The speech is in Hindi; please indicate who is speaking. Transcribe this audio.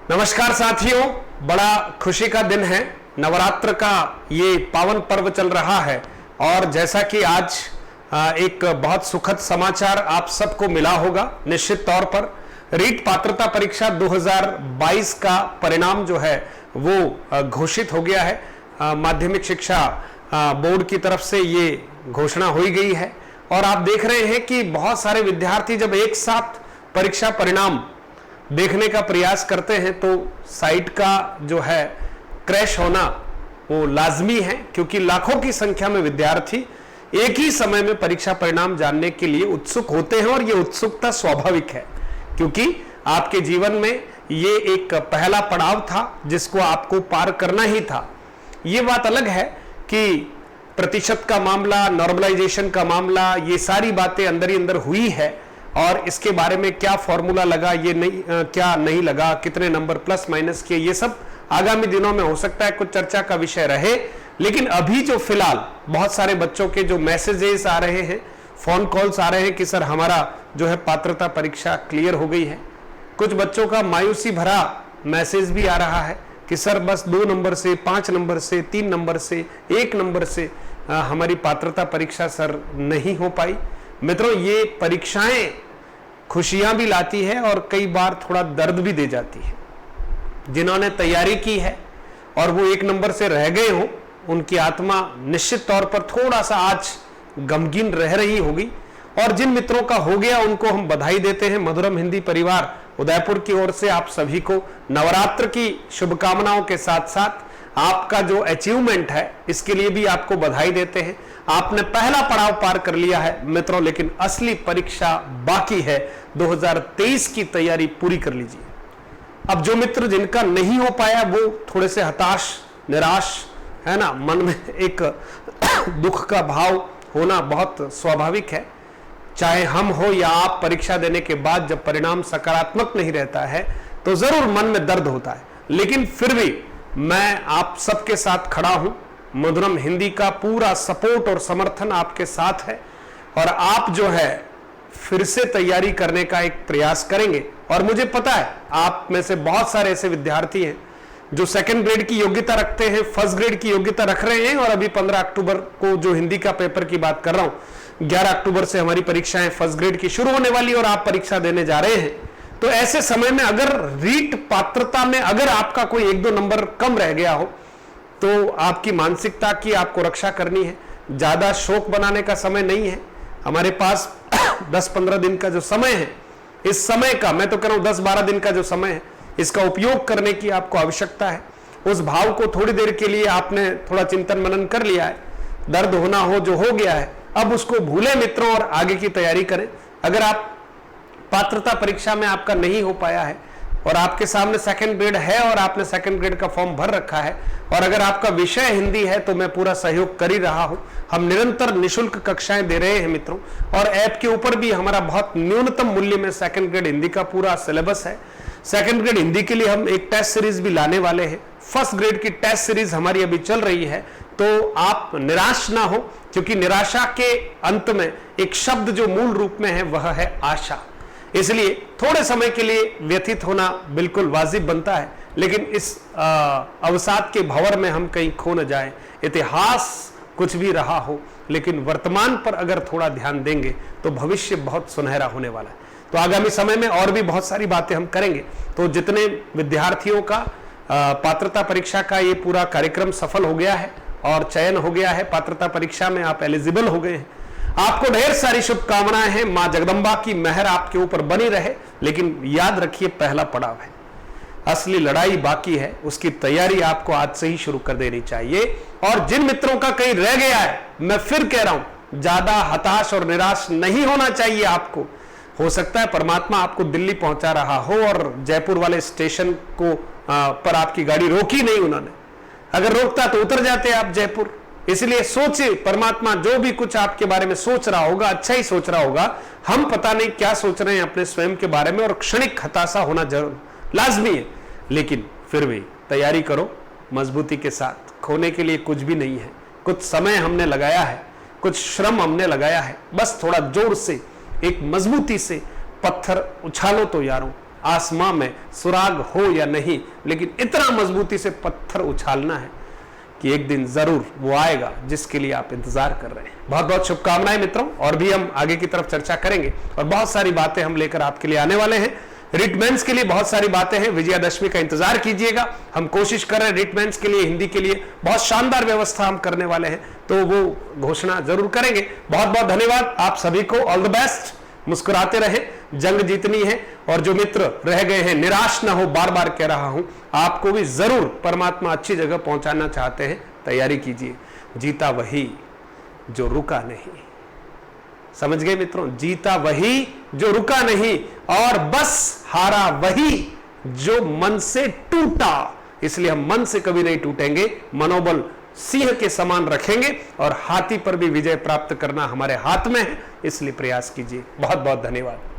Speaker 1: नमस्कार साथियों, बड़ा खुशी का दिन है। नवरात्र का ये पावन पर्व चल रहा है और जैसा कि आज एक बहुत सुखद समाचार आप सबको मिला होगा, निश्चित तौर पर रीट पात्रता परीक्षा 2022 का परिणाम जो है वो घोषित हो गया है। माध्यमिक शिक्षा बोर्ड की तरफ से ये घोषणा हुई गई है और आप देख रहे हैं कि बहुत सारे विद्यार्थी जब एक साथ परीक्षा परिणाम देखने का प्रयास करते हैं तो साइट का जो है क्रैश होना वो लाजमी है, क्योंकि लाखों की संख्या में विद्यार्थी एक ही समय में परीक्षा परिणाम जानने के लिए उत्सुक होते हैं और ये उत्सुकता स्वाभाविक है, क्योंकि आपके जीवन में ये एक पहला पड़ाव था जिसको आपको पार करना ही था। ये बात अलग है कि प्रतिशत का मामला, नॉर्मलाइजेशन का मामला, ये सारी बातें अंदर ही अंदर हुई है और इसके बारे में क्या फॉर्मूला लगा, ये नहीं क्या नहीं लगा, कितने नंबर प्लस माइनस किए, ये सब आगामी दिनों में हो सकता है कुछ चर्चा का विषय रहे। लेकिन अभी जो फिलहाल बहुत सारे बच्चों के जो मैसेजेस आ रहे हैं, फोन कॉल्स आ रहे हैं कि सर हमारा जो है पात्रता परीक्षा क्लियर हो गई है। कुछ बच्चों का मायूसी भरा मैसेज भी आ रहा है कि सर बस 2 नंबर से, 5 नंबर से, 3 नंबर से, 1 नंबर से हमारी पात्रता परीक्षा सर नहीं हो पाई। मित्रों, ये परीक्षाएं खुशियां भी लाती है और कई बार थोड़ा दर्द भी दे जाती है। जिन्होंने तैयारी की है और वो 1 नंबर से रह गए हो, उनकी आत्मा निश्चित तौर पर थोड़ा सा आज गमगीन रह रही होगी। और जिन मित्रों का हो गया उनको हम बधाई देते हैं। मधुरम हिंदी परिवार उदयपुर की ओर से आप सभी को नवरात्र की शुभकामनाओं के साथ साथ आपका जो अचीवमेंट है इसके लिए भी आपको बधाई देते हैं। आपने पहला पड़ाव पार कर लिया है मित्रों, लेकिन असली परीक्षा बाकी है। 2023 की तैयारी पूरी कर लीजिए। अब जो मित्र जिनका नहीं हो पाया वो थोड़े से हताश, निराश है ना, मन में एक दुख का भाव होना बहुत स्वाभाविक है। चाहे हम हो या आप, परीक्षा देने के बाद जब परिणाम सकारात्मक नहीं रहता है तो जरूर मन में दर्द होता है, लेकिन फिर भी मैं आप सबके साथ खड़ा हूं। मधुरम हिंदी का पूरा सपोर्ट और समर्थन आपके साथ है और आप जो है फिर से तैयारी करने का एक प्रयास करेंगे। और मुझे पता है आप में से बहुत सारे ऐसे विद्यार्थी हैं जो सेकंड ग्रेड की योग्यता रखते हैं, फर्स्ट ग्रेड की योग्यता रख रहे हैं और अभी 15 अक्टूबर को जो हिंदी का पेपर की बात कर रहा हूं, 11 अक्टूबर से हमारी परीक्षाएं फर्स्ट ग्रेड की शुरू होने वाली और आप परीक्षा देने जा रहे हैं। तो ऐसे समय में अगर रीट पात्रता में अगर आपका कोई 1-2 नंबर कम रह गया हो तो आपकी मानसिकता की आपको रक्षा करनी है। ज्यादा शोक बनाने का समय नहीं है। हमारे पास 10-15 दिन का जो समय है, इस समय का मैं तो कह रहा हूं 10-12 दिन का जो समय है इसका उपयोग करने की आपको आवश्यकता है। उस भाव को थोड़ी देर के लिए आपने थोड़ा चिंतन मनन कर लिया है, दर्द होना हो जो हो गया है, अब उसको भूले मित्रों और आगे की तैयारी करें। अगर आप पात्रता परीक्षा में आपका नहीं हो पाया है और आपके सामने सेकंड ग्रेड है और आपने सेकंड ग्रेड का फॉर्म भर रखा है और अगर आपका विषय हिंदी है तो मैं पूरा सहयोग कर ही रहा हूं। हम निरंतर निशुल्क कक्षाएं दे रहे हैं मित्रों और ऐप के ऊपर भी हमारा बहुत न्यूनतम मूल्य में सेकंड ग्रेड हिंदी का पूरा सिलेबस है। सेकंड ग्रेड हिंदी के लिए हम एक टेस्ट सीरीज भी लाने वाले हैं। फर्स्ट ग्रेड की टेस्ट सीरीज हमारी अभी चल रही है, तो आप निराश ना हो, क्योंकि निराशा के अंत में एक शब्द जो मूल रूप में है वह है आशा। इसलिए थोड़े समय के लिए व्यथित होना बिल्कुल वाजिब बनता है, लेकिन इस अवसाद के भंवर में हम कहीं खो न जाए। इतिहास कुछ भी रहा हो, लेकिन वर्तमान पर अगर थोड़ा ध्यान देंगे तो भविष्य बहुत सुनहरा होने वाला है। तो आगामी समय में और भी बहुत सारी बातें हम करेंगे। तो जितने विद्यार्थियों का पात्रता परीक्षा का ये पूरा कार्यक्रम सफल हो गया है और चयन हो गया है, पात्रता परीक्षा में आप एलिजिबल हो गए हैं, आपको ढेर सारी शुभकामनाएं हैं। मां जगदंबा की मेहर आपके ऊपर बनी रहे। लेकिन याद रखिए, पहला पड़ाव है, असली लड़ाई बाकी है, उसकी तैयारी आपको आज से ही शुरू कर देनी चाहिए। और जिन मित्रों का कहीं रह गया है, मैं फिर कह रहा हूं, ज्यादा हताश और निराश नहीं होना चाहिए आपको। हो सकता है परमात्मा आपको दिल्ली पहुंचा रहा हो और जयपुर वाले स्टेशन को पर आपकी गाड़ी रोकी नहीं उन्होंने, अगर रोकता तो उतर जाते आप जयपुर। इसलिए सोचिए, परमात्मा जो भी कुछ आपके बारे में सोच रहा होगा अच्छा ही सोच रहा होगा। हम पता नहीं क्या सोच रहे हैं अपने स्वयं के बारे में और क्षणिक हताशा होना जरूर लाजमी है, लेकिन फिर भी तैयारी करो मजबूती के साथ। खोने के लिए कुछ भी नहीं है। कुछ समय हमने लगाया है, कुछ श्रम हमने लगाया है, बस थोड़ा जोर से, एक मजबूती से पत्थर उछालो तो यारों, आसमां में सुराग हो या नहीं, लेकिन इतना मजबूती से पत्थर उछालना है कि एक दिन जरूर वो आएगा जिसके लिए आप इंतजार कर रहे हैं। बहुत बहुत शुभकामनाएं मित्रों, और भी हम आगे की तरफ चर्चा करेंगे और बहुत सारी बातें हम लेकर आपके लिए आने वाले हैं। रिटमेंस के लिए बहुत सारी बातें हैं, विजयादशमी का इंतजार कीजिएगा। हम कोशिश कर रहे हैं रिटमेंस के लिए, हिंदी के लिए बहुत शानदार व्यवस्था हम करने वाले हैं, तो वो घोषणा जरूर करेंगे। बहुत बहुत धन्यवाद आप सभी को, ऑल द बेस्ट। मुस्कुराते रहे, जंग जीतनी है, और जो मित्र रह गए हैं निराश ना हो, बार बार कह रहा हूं, आपको भी जरूर परमात्मा अच्छी जगह पहुंचाना चाहते हैं, तैयारी कीजिए। जीता वही जो रुका नहीं, समझ गए मित्रों, जीता वही जो रुका नहीं, और बस हारा वही जो मन से टूटा। इसलिए हम मन से कभी नहीं टूटेंगे, मनोबल सिंह के समान रखेंगे, और हाथी पर भी विजय प्राप्त करना हमारे हाथ में है, इसलिए प्रयास कीजिए। बहुत बहुत धन्यवाद।